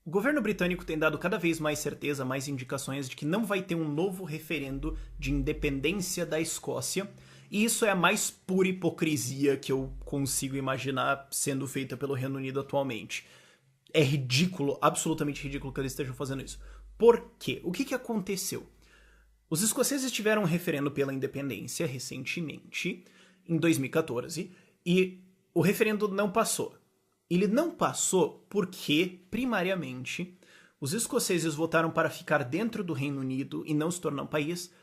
O governo britânico tem dado cada vez mais certeza, mais indicações de que não vai ter um novo referendo de independência da Escócia, e isso é a mais pura hipocrisia que eu consigo imaginar sendo feita pelo Reino Unido atualmente. É ridículo, absolutamente ridículo que eles estejam fazendo isso. Por quê? O que aconteceu? Os escoceses tiveram um referendo pela independência recentemente, em 2014, e o referendo não passou. Ele não passou porque, primariamente, os escoceses votaram para ficar dentro do Reino Unido e não se tornar um país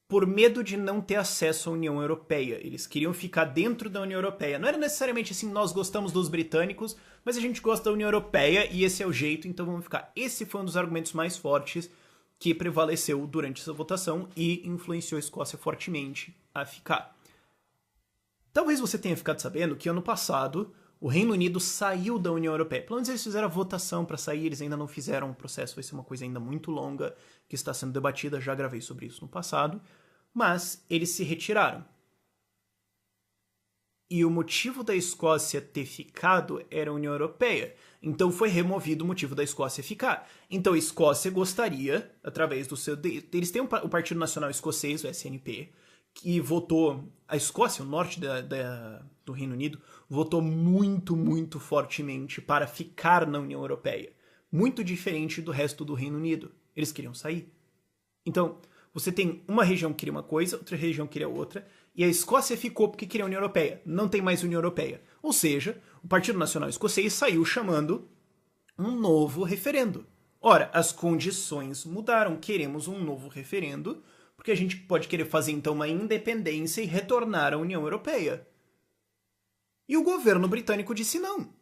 por medo de não ter acesso à União Europeia. Eles queriam ficar dentro da União Europeia. Não era necessariamente assim, nós gostamos dos britânicos, mas a gente gosta da União Europeia e esse é o jeito, então vamos ficar. Esse foi um dos argumentos mais fortes que prevaleceu durante essa votação e influenciou a Escócia fortemente a ficar. Talvez você tenha ficado sabendo que ano passado o Reino Unido saiu da União Europeia. Pelo menos eles fizeram a votação para sair, eles ainda não fizeram o processo, vai ser uma coisa ainda muito longa que está sendo debatida, já gravei sobre isso no passado, mas eles se retiraram. E o motivo da Escócia ter ficado era a União Europeia. Então foi removido o motivo da Escócia ficar. Então a Escócia gostaria, através do seu... Eles têm o Partido Nacional Escocês, o SNP, que votou... A Escócia, o norte do Reino Unido, votou muito, muito fortemente para ficar na União Europeia. Muito diferente do resto do Reino Unido. Eles queriam sair. Então, você tem uma região que queria uma coisa, outra região que queria outra, e a Escócia ficou porque queria a União Europeia. Não tem mais União Europeia. Ou seja, o Partido Nacional Escocês saiu chamando um novo referendo. Ora, as condições mudaram. Queremos um novo referendo, porque a gente pode querer fazer então uma independência e retornar à União Europeia. E o governo britânico disse não.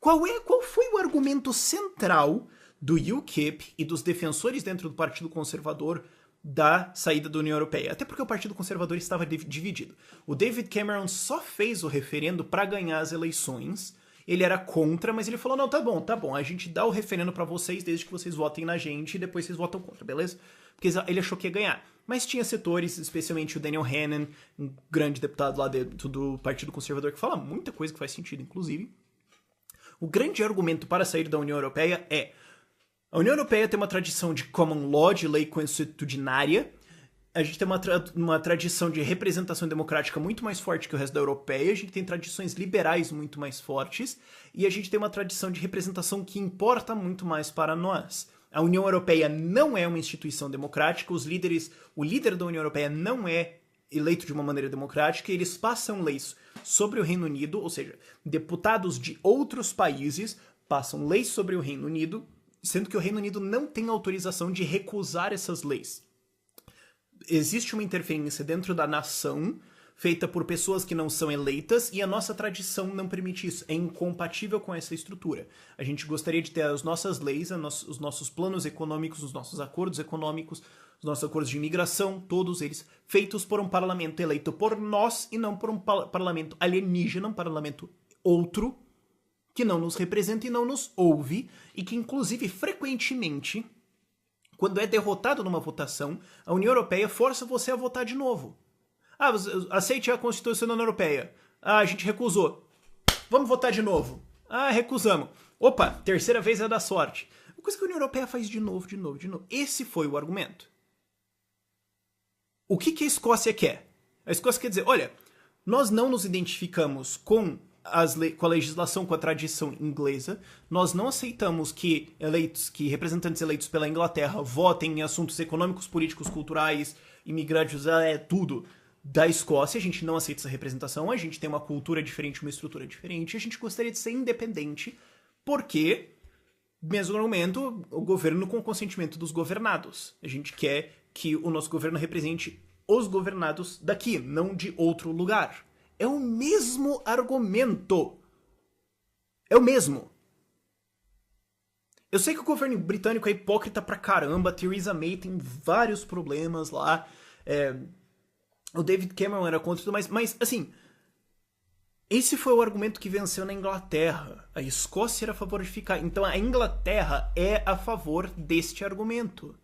Qual foi o argumento central do UKIP e dos defensores dentro do Partido Conservador da saída da União Europeia? Até porque o Partido Conservador estava dividido. O David Cameron só fez o referendo para ganhar as eleições. Ele era contra, mas ele falou, não, tá bom, a gente dá o referendo para vocês desde que vocês votem na gente e depois vocês votam contra, beleza? Porque ele achou que ia ganhar. Mas tinha setores, especialmente o Daniel Hannan, um grande deputado lá dentro do Partido Conservador, que fala muita coisa que faz sentido, inclusive. O grande argumento para sair da União Europeia é: a União Europeia tem uma tradição de common law, de lei consuetudinária. A gente tem uma tradição de representação democrática muito mais forte que o resto da europeia. A gente tem tradições liberais muito mais fortes. E a gente tem uma tradição de representação que importa muito mais para nós. A União Europeia não é uma instituição democrática. O líder da União Europeia não é eleito de uma maneira democrática. E eles passam leis sobre o Reino Unido, ou seja, deputados de outros países passam leis sobre o Reino Unido, sendo que o Reino Unido não tem autorização de recusar essas leis. Existe uma interferência dentro da nação, feita por pessoas que não são eleitas, e a nossa tradição não permite isso. É incompatível com essa estrutura. A gente gostaria de ter as nossas leis, os nossos planos econômicos, os nossos acordos econômicos, os nossos acordos de imigração, todos eles feitos por um parlamento eleito por nós e não por um parlamento alienígena, um parlamento outro, que não nos representa e não nos ouve, e que inclusive frequentemente, quando é derrotado numa votação, a União Europeia força você a votar de novo. Ah, aceite a Constituição da União Europeia. Ah, a gente recusou. Vamos votar de novo. Ah, recusamos. Opa, terceira vez é da sorte. Uma coisa que a União Europeia faz de novo. Esse foi o argumento. O que a Escócia quer? A Escócia quer dizer, olha, nós não nos identificamos com a legislação, com a tradição inglesa. Nós não aceitamos que representantes eleitos pela Inglaterra votem em assuntos econômicos, políticos, culturais, imigrantes, tudo da Escócia. A gente não aceita essa representação. A gente tem uma cultura diferente, uma estrutura diferente. A gente gostaria de ser independente porque, mesmo argumento, o governo com o consentimento dos governados. A gente quer que o nosso governo represente os governados daqui, não de outro lugar. É o mesmo argumento. É o mesmo. Eu sei que o governo britânico é hipócrita pra caramba. A Theresa May tem vários problemas lá. O David Cameron era contra tudo mais. Mas, assim, esse foi o argumento que venceu na Inglaterra. A Escócia era a favor de ficar. Então a Inglaterra é a favor deste argumento.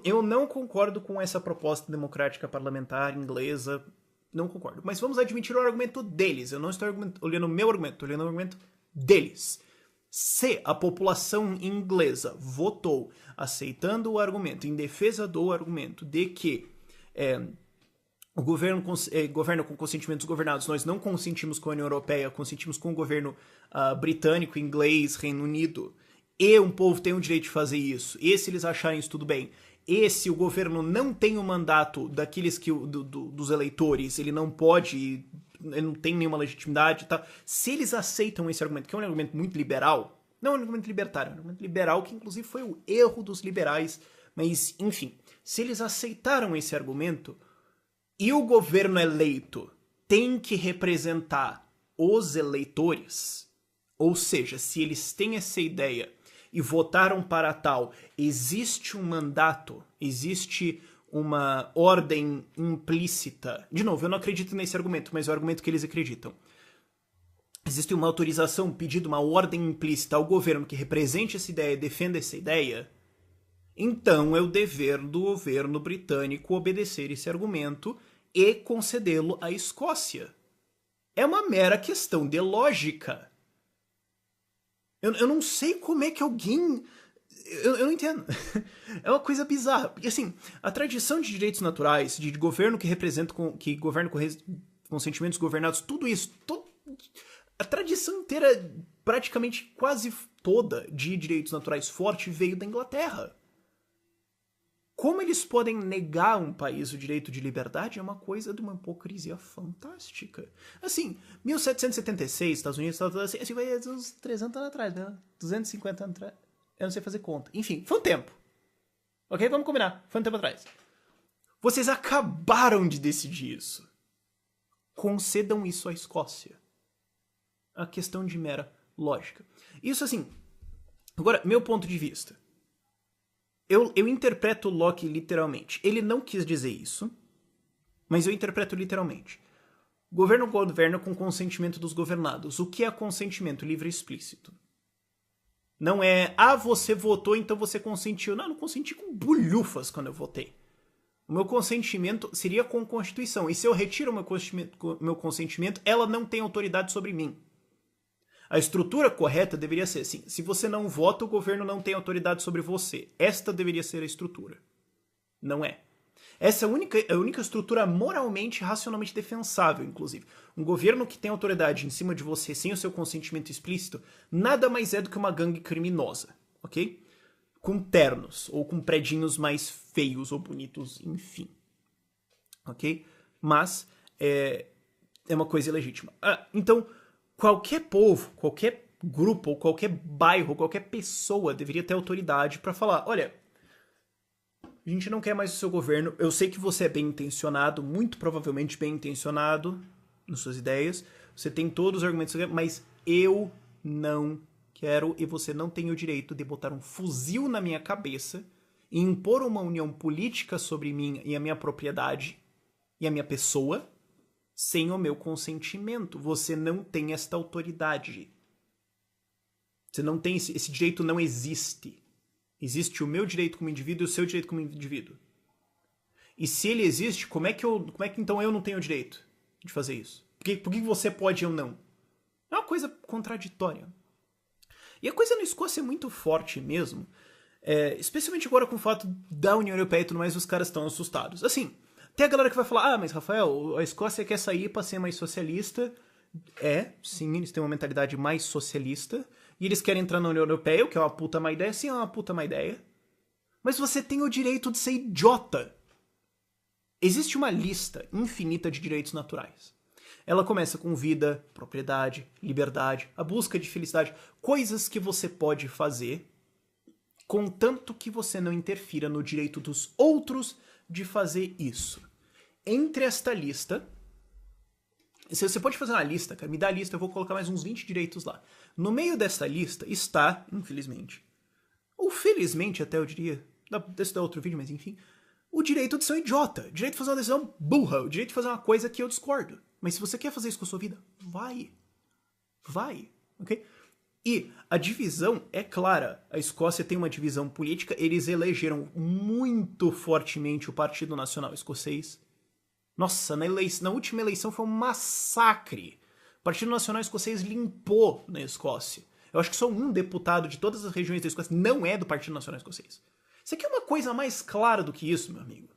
Eu não concordo com essa proposta democrática parlamentar inglesa. Não concordo. Mas vamos admitir o argumento deles. Eu não estou olhando o meu argumento, estou olhando o argumento deles. Se a população inglesa votou aceitando o argumento, em defesa do argumento de que o governo governa com consentimento dos governados, nós não consentimos com a União Europeia, consentimos com o governo britânico, inglês, Reino Unido, e um povo tem o direito de fazer isso, e se eles acharem isso tudo bem, e se o governo não tem o mandato daqueles dos eleitores, ele não pode, ele não tem nenhuma legitimidade e tal, se eles aceitam esse argumento, que é um argumento muito liberal, não é um argumento libertário, é um argumento liberal que inclusive foi o erro dos liberais, mas enfim, se eles aceitaram esse argumento, e o governo eleito tem que representar os eleitores, ou seja, se eles têm essa ideia e votaram para tal, existe um mandato, existe uma ordem implícita. De novo, eu não acredito nesse argumento, mas é o argumento que eles acreditam. Existe uma autorização, um pedido, uma ordem implícita ao governo que represente essa ideia e defenda essa ideia, então é o dever do governo britânico obedecer esse argumento e concedê-lo à Escócia. É uma mera questão de lógica. Eu não sei como é que alguém... Eu não entendo. É uma coisa bizarra. Porque, assim, a tradição de direitos naturais, de governo que representa, que governa com sentimentos governados, tudo isso, a tradição inteira, praticamente quase toda, de direitos naturais forte veio da Inglaterra. Como eles podem negar a um país o direito de liberdade é uma coisa de uma hipocrisia fantástica. Assim, 1776, Estados Unidos, assim, vai uns 300 anos atrás, né? 250 anos atrás. Eu não sei fazer conta. Enfim, foi um tempo. Ok? Vamos combinar. Foi um tempo atrás. Vocês acabaram de decidir isso. Concedam isso à Escócia. A questão de mera lógica. Isso assim. Agora, meu ponto de vista. Eu interpreto Locke literalmente. Ele não quis dizer isso, mas eu interpreto literalmente. O governo governa com consentimento dos governados. O que é consentimento livre e explícito? Não é, você votou, então você consentiu. Não, eu não consenti com bulhufas quando eu votei. O meu consentimento seria com a Constituição. E se eu retiro o meu consentimento, ela não tem autoridade sobre mim. A estrutura correta deveria ser assim. Se você não vota, o governo não tem autoridade sobre você. Esta deveria ser a estrutura. Não é. Essa é a única estrutura moralmente e racionalmente defensável, inclusive. Um governo que tem autoridade em cima de você sem o seu consentimento explícito, nada mais é do que uma gangue criminosa, ok? Com ternos, ou com predinhos mais feios ou bonitos, enfim. Ok? Mas é uma coisa ilegítima. Então, qualquer povo, qualquer grupo, ou qualquer bairro, qualquer pessoa deveria ter autoridade para falar, olha, a gente não quer mais o seu governo, eu sei que você é bem intencionado, muito provavelmente bem intencionado nas suas ideias, você tem todos os argumentos, mas eu não quero e você não tem o direito de botar um fuzil na minha cabeça e impor uma união política sobre mim e a minha propriedade e a minha pessoa sem o meu consentimento. Você não tem esta autoridade. Você não tem esse direito, não existe. Existe o meu direito como indivíduo e o seu direito como indivíduo. E se ele existe, como é que então eu não tenho o direito de fazer isso? Por que você pode e eu não? É uma coisa contraditória. E a coisa na Escócia é muito forte mesmo, especialmente agora com o fato da União Europeia e tudo mais, os caras estão assustados. Assim, tem a galera que vai falar, mas Rafael, a Escócia quer sair para ser mais socialista. Sim, eles têm uma mentalidade mais socialista, e eles querem entrar na União Europeia, o que é uma puta má ideia. Sim, é uma puta má ideia. Mas você tem o direito de ser idiota. Existe uma lista infinita de direitos naturais. Ela começa com vida, propriedade, liberdade, a busca de felicidade, coisas que você pode fazer, contanto que você não interfira no direito dos outros de fazer isso. Entre esta lista, você pode fazer uma lista, cara, me dá a lista, eu vou colocar mais uns 20 direitos lá. No meio dessa lista está, infelizmente, ou felizmente até eu diria, desse da outro vídeo, mas enfim, o direito de ser um idiota, o direito de fazer uma decisão burra, o direito de fazer uma coisa que eu discordo. Mas se você quer fazer isso com a sua vida, vai, ok? E a divisão é clara. A Escócia tem uma divisão política. Eles elegeram muito fortemente o Partido Nacional Escocês. Nossa, na última eleição foi um massacre. O Partido Nacional Escocês limpou na Escócia. Eu acho que só um deputado de todas as regiões da Escócia não é do Partido Nacional Escocês. Isso aqui é uma coisa mais clara do que isso, meu amigo.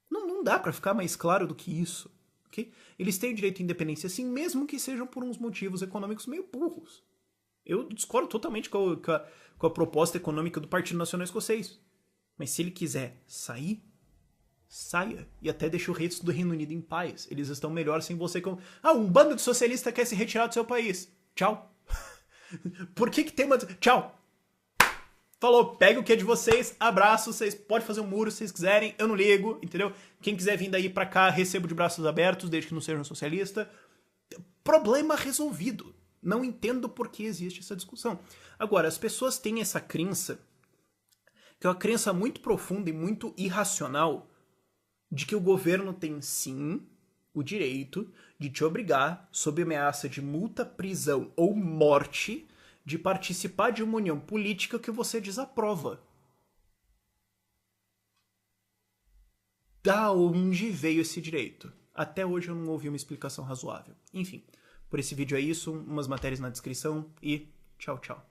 Não dá pra ficar mais claro do que isso. Okay? Eles têm o direito à independência sim, mesmo que sejam por uns motivos econômicos meio burros. Eu discordo totalmente com a proposta econômica do Partido Nacional Escocês. Mas se ele quiser sair, saia. E até deixa o resto do Reino Unido em paz. Eles estão melhor sem você como... um bando de socialista quer se retirar do seu país. Tchau. Por que tem uma... Tchau. Falou, pega o que é de vocês, abraço, vocês podem fazer um muro se vocês quiserem, eu não ligo, entendeu? Quem quiser vir daí pra cá, recebo de braços abertos, desde que não seja um socialista. Problema resolvido. Não entendo por que existe essa discussão. Agora, as pessoas têm essa crença, que é uma crença muito profunda e muito irracional, de que o governo tem sim o direito de te obrigar, sob ameaça de multa, prisão ou morte, de participar de uma união política que você desaprova. Da onde veio esse direito? Até hoje eu não ouvi uma explicação razoável. Enfim, por esse vídeo é isso, umas matérias na descrição e tchau, tchau.